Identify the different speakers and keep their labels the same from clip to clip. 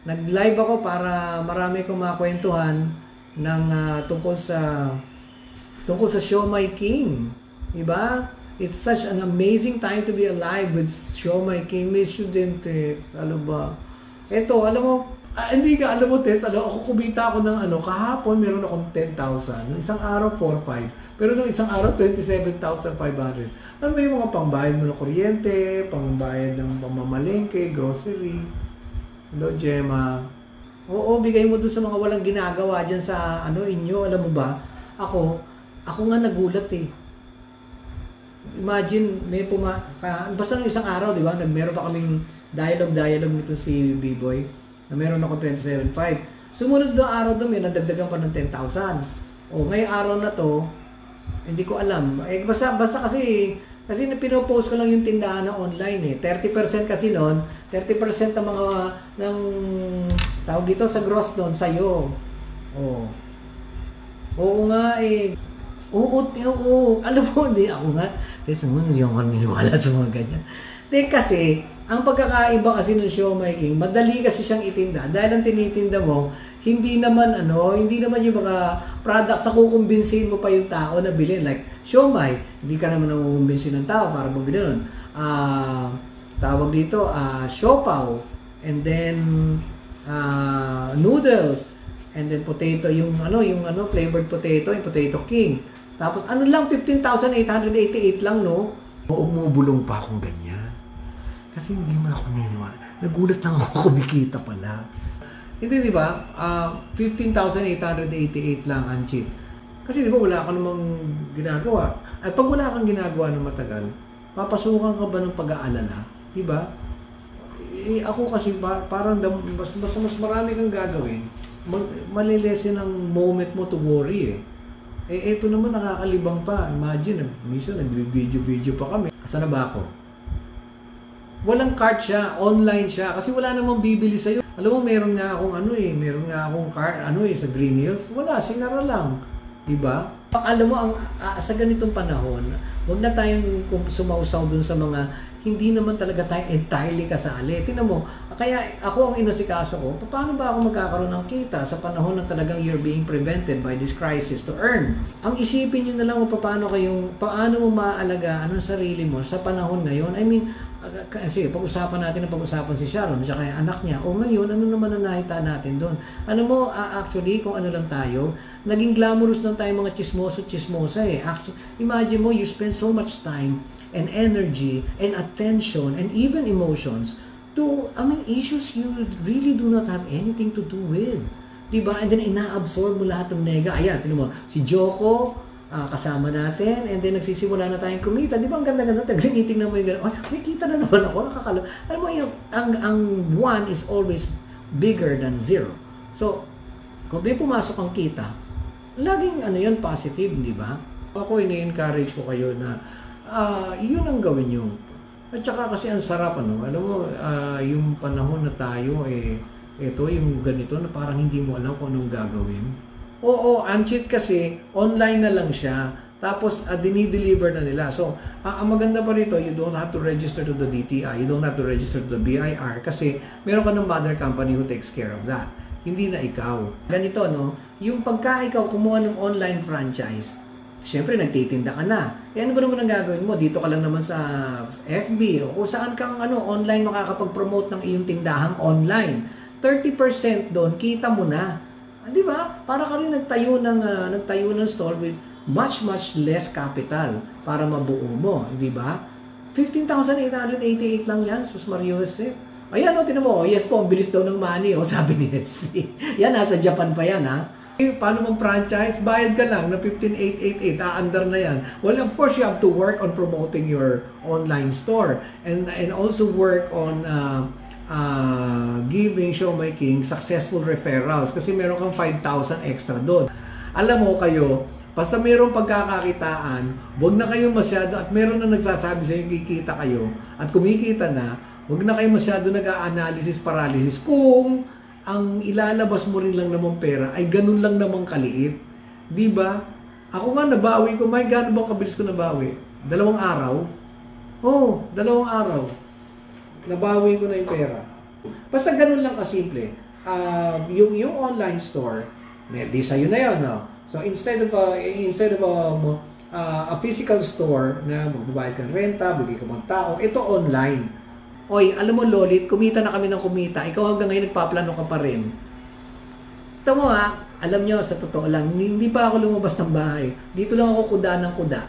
Speaker 1: Nag-live ako para marami kong makwentuhan ng tungkol sa Siomai King. Diba? It's such an amazing time to be alive with Siomai King. May studentes. Ano ba? Eto, alam mo, hindi ka alam mo, Tess, ako kumita ako ng kahapon meron akong 10,000. Nung isang araw, 4,500. Pero nung isang araw, 27,500. Ano ba yung mga pangbayad mo ng kuryente, pangbayad ng pamamalengke, grocery? Hello, Gemma. Oo, bigay mo dun sa mga walang ginagawa dyan sa inyo. Alam mo ba? Ako nga nagulat eh. Imagine, basta nung isang araw, di ba? Meron pa kaming dialogue nito si B-Boy na meron ako 27,500. Sumunod na araw doon, may nadagdagan pa ng 10,000. O, ngayong araw na to, hindi ko alam. Basta kasi pinopost ko lang yung tindahan na online eh. 30% kasi noon, 30% ng tawag dito sa gross doon, sa'yo. Oo. Oo nga eh. Oo. Alam mo, hindi ako nga. Kasi hindi ako naniniwala sa mga ganyan. Kasi, ang pagkakaiba kasi ng Siomai King, madali kasi siyang itinda. Dahil ang tinitinda mo, hindi naman yung mga products na kukumbinsin mo pa yung tao na bilhin. Like, siomai, hindi ka naman nakukumbinsin ng tao para bumili nun. Tawag dito, siopaw, and then noodles, and then potato, yung flavored potato, yung potato king. Tapos lang, 15,888 lang, no? Umubulong pa akong ganyan. Kasi hindi man ako niniwala. Nagulat lang ako, kumikita pala. Hindi, di ba? 15,888 lang ang cheap. Kasi di ba wala ka namang ginagawa. At pag wala kang ginagawa ng matagal, papasukan ka ba ng pag-aalala? Di ba? Ako kasi parang mas marami kang gagawin. Malilesen ang moment mo to worry eh. Eto naman nakakalibang pa. Imagine, minsan nag-video pa kami. Asan na ba ako? Walang cart siya, online siya. Kasi wala namang bibili sa'yo. Alam mo, meron nga akong cart, sa Green Hills. Wala, sinara lang. Diba? Alam mo, sa ganitong panahon, huwag na tayong sumausaw dun sa mga hindi naman talaga tayo entirely kasali. Tingnan mo, kaya ako ang inasikaso ko, paano ba ako magkakaroon ng kita sa panahon na talagang you're being prevented by this crisis to earn? Ang isipin nyo na lang paano mo maaalagaan ang sarili mo sa panahon ngayon. I mean, kasi pag-usapan si Sharon at yung anak niya. O ngayon, ano naman ang nakita natin doon? Alam mo, actually, kung ano lang tayo, naging glamorous lang tayo mga chismosa eh. Actually, imagine mo, you spend so much time and energy and attention and even emotions to, issues you really do not have anything to do with. Diba? And then, ina-absorb mo lahat ng nega. Ayan, tinan mo, si Joko, kasama natin, and then nagsisimula na tayong kumita. Di ba ang ganda-ganda? Tinitingnan mo yung gano'n, may kita na naman ako, nakakalo. Alam mo, ang 1 is always bigger than 0. So, kung may pumasok ang kita, laging yun, positive, di ba? Ako, ini-encourage ko kayo na yun ang gawin nyo. At saka kasi ang sarap, alam mo, yung panahon na tayo, ito, yung ganito, na parang hindi mo alam kung anong gagawin. Oo, ang cheat kasi, online na lang siya. Tapos, dinideliver na nila. So, ang maganda pa rito, you don't have to register to the DTI. You don't have to register to the BIR kasi meron ka ng mother company who takes care of that. Hindi na ikaw. Ganito, no? Yung pagka ikaw kumuha ng online franchise, siyempre, nagtitinda ka na. Ano ba naman ang gagawin mo? Dito ka lang naman sa FB o kung saan kang online makakapag-promote ng iyong tindahang online. 30% doon, kita mo na. Di ba? Para ka rin nagtayo ng store with much less capital para mabuo mo. Di ba? 15,888 lang yan, Sus Mario Jose. Ayan, tinan mo, yes po, ang bilis daw ng money, sabi ni SP. Yan, nasa Japan pa yan, ha? Paano mag-franchise? Bayad ka lang na 15,888, under na yan. Well, of course, you have to work on promoting your online store and also work on giving Siomai King successful referrals kasi meron kang 5,000 extra doon. Alam mo kayo, basta mayroong pagkakakitaan, huwag na kayo masyado, at meron na nagsasabi sa inyo kikita kayo at kumikita na, huwag na kayo masyado nag-analysis paralysis kung ang ilalabas mo rin lang namang pera ay ganun lang namang kaliit. Di ba? Ako nga nabawi ko, gaano bang kabilis ko nabawi? 2 araw? Oo, 2 araw. Nabawi ko na yung pera. Basta ganun lang kasimple. yung online store, di sa'yo na yun, no? So, instead of a physical store na magbabayad ka ng renta, bigay ka ng tao, ito online. Oy, alam mo, Lolit, kumita na kami ng kumita. Ikaw hanggang ngayon nagpaplano ka pa rin. Ito mo alam nyo, sa totoo lang, hindi pa ako lumabas ng bahay. Dito lang ako kuda ng kuda.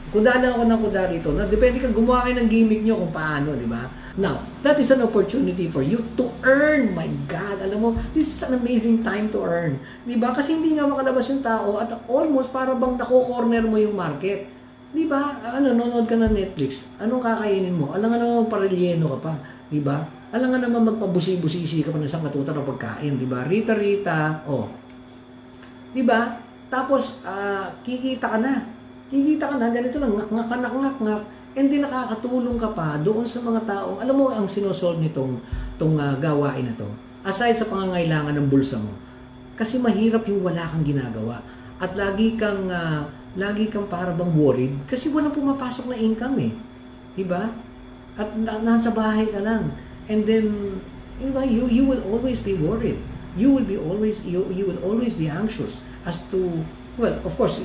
Speaker 1: Kuda lang ako ng kuda rito. No? Depende ka, gumawa kayo ng gimmick nyo kung paano, di ba? Now, that is an opportunity for you to earn. My God, alam mo, this is an amazing time to earn. Di ba? Kasi hindi nga makalabas yung tao at almost para bang nako-corner mo yung market. Di ba? Nanonood ka ng Netflix. Anong kakainin mo? Alam nga naman magparelyeno ka pa. Di ba? Alam nga naman magpabusi-busisi ka pa ng isang katutan ng pagkain. Di ba? Rita-rita. Di ba? Tapos, kikita ka na. Kikita ka na, ganito lang, ngak-ngak, and then nakakatulong ka pa doon sa mga taong, alam mo ang sinusolve nitong gawain na to, aside sa pangangailangan ng bulsa mo, kasi mahirap yung wala kang ginagawa, at lagi kang para bang worried, kasi walang pumapasok na income diba? At nasa bahay ka lang, and then, you will always be worried, you will always be anxious as to, well, of course,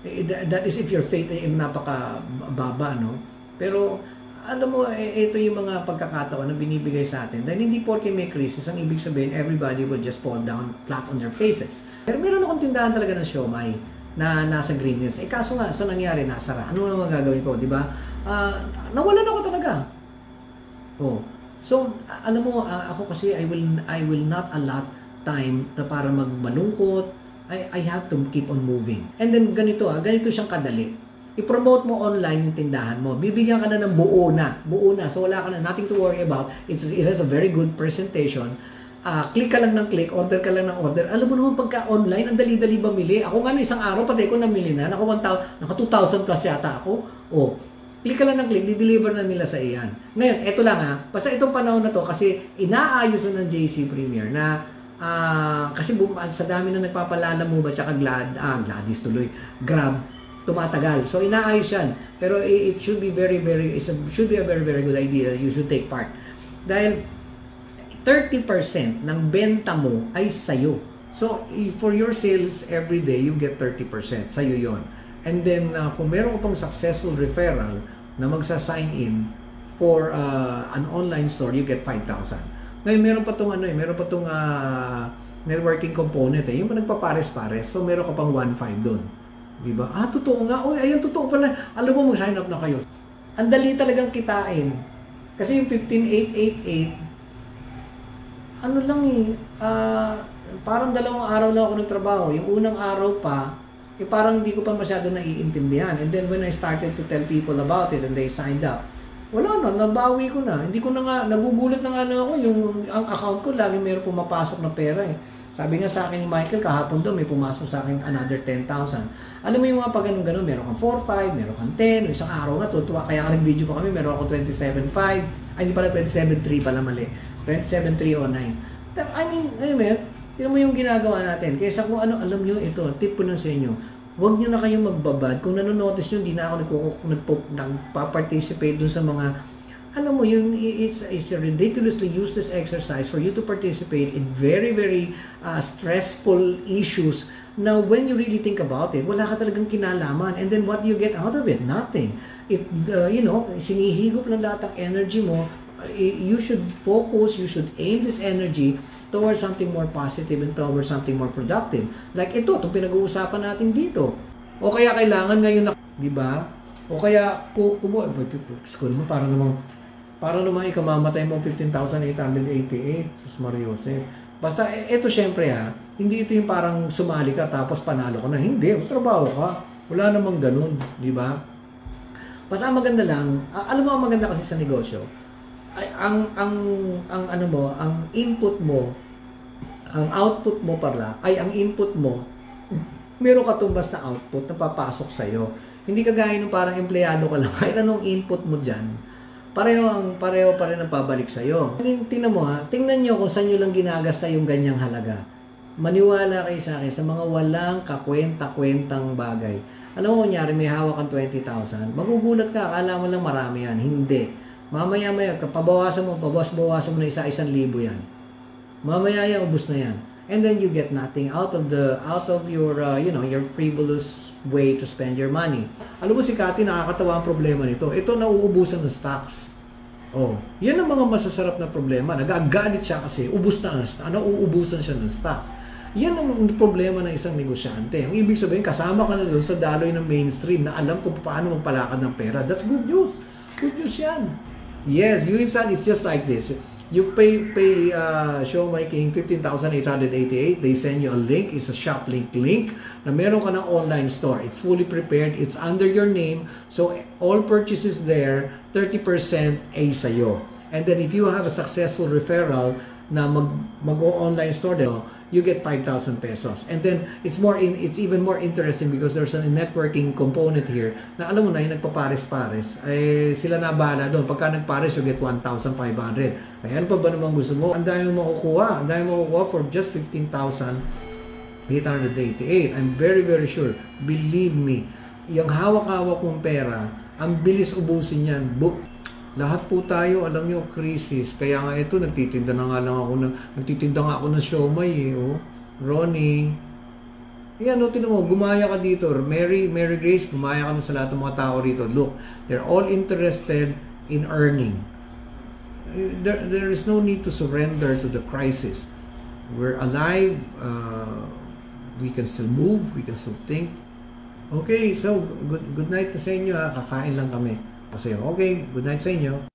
Speaker 1: that is if your faith ay napakababa, no? Pero, alam mo, ito yung mga pagkakataon na binibigay sa atin. Dahil hindi porke may crisis, ang ibig sabihin, everybody will just fall down flat on their faces. Pero meron akong tindahan talaga ng siomay na nasa Green Hills. Kaso nga, sa nangyari, nasara. Ano naman gagawin ko, di ba? Nawalan ako talaga. So, alam mo, ako kasi, I will not allot time na para magmalungkot. I have to keep on moving. And then ganito siyang kadali. I-promote mo online yung tindahan mo. Bibigyan ka na ng buo na. So wala ka na, nothing to worry about. It has a very good presentation. Click ka lang ng click, order ka lang ng order. Alam mo naman pagka online, ang dali-dali bumili. Ako nga isang araw, pati ko namili na. Naka 2,000 plus yata ako. Click ka lang ng click, di-deliver na nila sa iyan. Ngayon, eto lang basta itong panahon na to, kasi inaayos na ng JC Premier na kasi sa dami na nagpapalala mo ba tsaka Gladys tuloy, Grab, tumatagal. So inaayos yan. Pero it should be should be a very, very good idea that you should take part. Dahil 30% ng benta mo ay sayo. So for your sales every day, you get 30%. Sayo yon. And then kung meron ka pang successful referral na magsa-sign in for an online store, you get 5,000. Ngayon, meron pa itong networking component yung nagpapares-pares. So, meron ka pang 1.5 doon. Diba? Totoo nga. Ayun, totoo pala. Alam mo, mag-sign up na kayo. Ang dali talagang kitain. Kasi yung 15,888, parang 2 araw lang ako nagtrabaho. Yung unang araw pa, parang hindi ko pa masyado naiintindihan. And then, when I started to tell people about it and they signed up, wala na, nabawi ko na. Hindi ko na nga, nagugulat na nga lang ako, ang account ko, lagi mayroon pumapasok na pera Sabi nga sa akin ni Michael, kahapon daw, may pumasok sa akin another 10,000. Alam mo yung mga pag ganun, meron kang 4,500, meron kang 10, isang araw nga, tutuwa. Kaya nag-video pa kami, meron ako 27,500, hindi pala 27,300 pala mali. 27,309. I mean, tinan mo yung ginagawa natin. Kaysa kung ano, alam nyo, ito, tip ko lang sa inyo. Huwag nyo na kayong magbabad. Kung nanonotice nyo, hindi na ako nagpa-participate dun sa mga, alam mo, it's a ridiculously useless exercise for you to participate in very, very stressful issues. Now, when you really think about it, wala ka talagang kinalaman. And then, what do you get out of it? Nothing. If, sinihigop ng lahat ng energy mo, you should focus, you should aim this energy towards something more positive and towards something more productive. Like ito, itong pinag-uusapan natin dito. O kaya kailangan ngayon na, di ba? O kaya, school mo, para naman ikamamatay mo 15,888. Sus Mariosep. Basta, ito syempre hindi ito yung parang sumali ka tapos panalo ka na. Hindi, trabaho ka. Wala namang ganun, di ba? Basta ang maganda lang, alam mo ang maganda kasi sa negosyo, ang input mo, ang output mo ang input mo, meron ka tumbas na output na papasok sa'yo. Hindi kagaya nung parang empleyado ka lang, kahit anong input mo dyan, pareho pa rin ang pabalik sa'yo. Tingnan nyo kung saan nyo lang ginagasta yung ganyang halaga. Maniwala kayo sa akin sa mga walang kakwenta-kwentang bagay. Alam mo, kunyari, may hawak kang 20,000, magugulat ka, akala mo lang marami yan. Hindi. Mamaya-maya, bawasan mo na 1,000 yan. Mamaya yan, ubos na yan. And then you get nothing out of your your frivolous way to spend your money. Alam mo si Cathy, nakakatawa ang problema nito. Ito, nauubusan ng stocks. Oh, yan ang mga masasarap na problema. Nagagalit siya kasi ubos na nauubusan siya ng stocks. Yan ang problema ng isang negosyante. Ang ibig sabihin, kasama ka na doon sa daloy ng mainstream na alam kung paano magpalakad ng pera. That's good news. Good news yan. Yes, Yuisan, it's just like this. You pay Show My King 15,888. They send you a link. It's a shop link na meron ka ng online store. It's fully prepared. It's under your name. So all purchases there, 30% ay sa'yo. And then if you have a successful referral na mag-online store din, you get 5,000 pesos. And then it's even more interesting because there's a networking component here na alam mo na yung nagpapares-pares ay sila na bahala doon. Pagka nagpares, you get 1,500. Kaya ano pa ba naman gusto mo? Ang dami mo makukuha for just 15,888. I'm very very sure, believe me, yung hawak-hawak mong pera, ang bilis ubusin yan. Lahat po tayo, alam nyo, crisis. Kaya nga ito, nagtitinda nga ako ng siomay oh. Ronnie. Yan, tinan mo, gumaya ka dito. Mary Grace, gumaya ka sa lahat ng mga tao rito. Look, they're all interested in earning. There is no need to surrender to the crisis. We're alive. We can still move. We can still think. Okay, so good night na sa inyo. Kakain lang kami. Kasi okay, good night sa inyo.